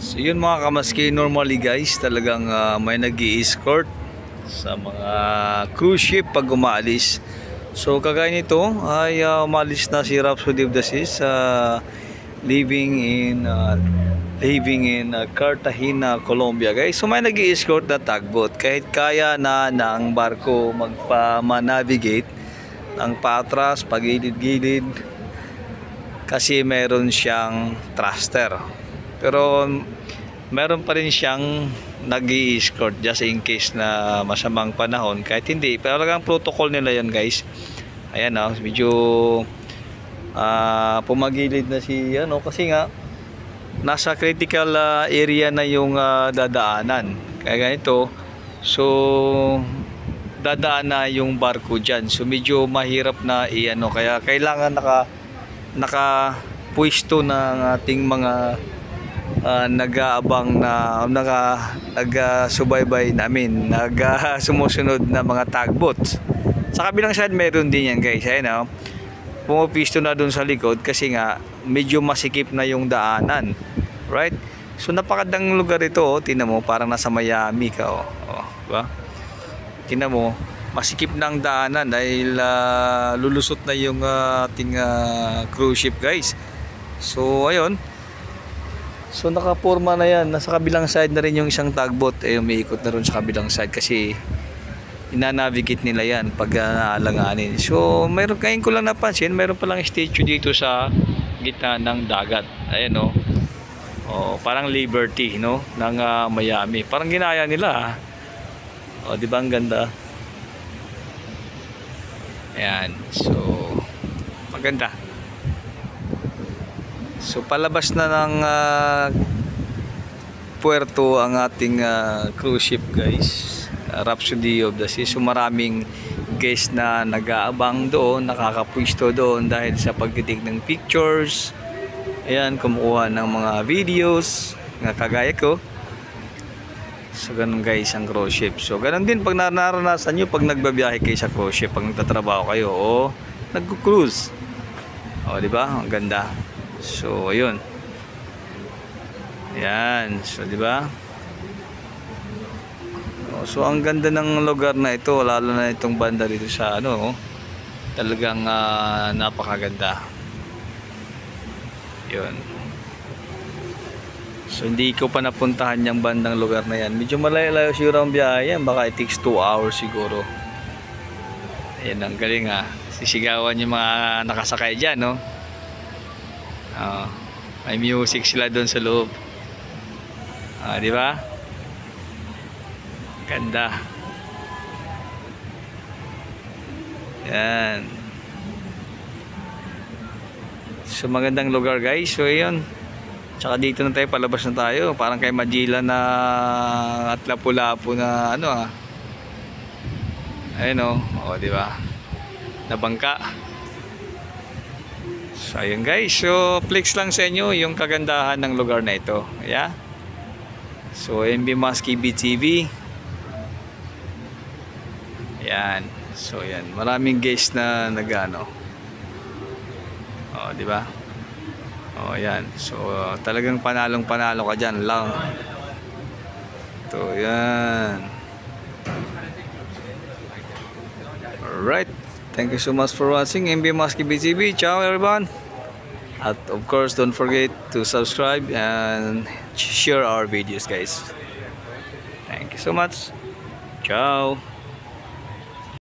So yun mga kamaski, normally guys talagang may nag-i-escort sa mga cruise ship pag umaalis. So kagaya nito ay umalis na si Rhapsody of the Seas, living in Cartagena, Colombia guys. So may nag-i-escort na tugboat kahit kaya na ng barko magpa-navigate ng patras, pagilid-gilid kasi meron siyang thruster. Pero meron pa rin siyang nag-i-escort just in case na masamang panahon. Kahit hindi, pero talagang protocol nila yan guys. Ayan medyo pumagilid na si kasi nga nasa critical area na yung dadaanan. Kaya ganito, so dadaan na yung barko dyan. So medyo mahirap na kaya kailangan naka-pwesto ng ating mga nag-aabang na nag-subaybay namin, sumusunod na mga tugboats. Sa kabilang side meron din yan guys. Ayan pumapisto na dun sa likod kasi nga medyo masikip na yung daanan, right? So napakadang lugar ito, tingnan mo, parang nasa Miami ka diba? Tingnan mo, masikip na ang daanan dahil lulusot na yung ating cruise ship guys. So ayun, so nakaporma na yan. Nasa kabilang side na rin yung isang tugboat, umiikot na rin sa kabilang side kasi ina-navigate nila yan pag naalanganin. So mayroon, kain ko lang napansin, mayroon palang statue dito sa gitna ng dagat. Ayan parang Liberty ng Miami. Parang ginaya nila di ba ang ganda? Ayan, so maganda. So palabas na ng puerto ang ating cruise ship guys, Rhapsody of the Seas. So maraming guests na nag-aabang doon, nakakapwisto doon dahil sa pagtitig ng pictures. Ayan, kumukuha ng mga videos nga kagaya ko. So ganun guys ang cruise ship. So ganun din pag naranasan nyo pag nagbabiyahe kayo sa cruise ship, pag nagtatrabaho kayo o nag-cruise. Di ba? Ang ganda. So ayun. Ayan, so di ba? So ang ganda ng lugar na ito, lalo na itong banda dito sa talagang napakaganda. 'Yun. So hindi ko pa napuntahan yung bandang lugar na yan. Medyo malayo-layo siguro ang biyahe yan, baka it takes 2 hours siguro. Ayan, ang galing sisigawan yung mga nakasakay dyan may music sila doon sa loob. Di ba? Ganda. Yan. So magandang lugar guys. So yun. Tsaka dito na tayo, palabas na tayo. Parang kay Madila na at Lapu-Lapu na ayun di ba? Nabangka. So ayun guys, so flex lang sa inyo yung kagandahan ng lugar na ito. Yeah. So MB Muskie BTV. Yan. So yan, maraming guests na di ba? Yan. So talagang panalong-panalo ka diyan lang. So yan. Alright. Thank you so much for watching MB Muskie BTV. Ciao everyone. At of course, don't forget to subscribe and share our videos guys. Thank you so much. Ciao.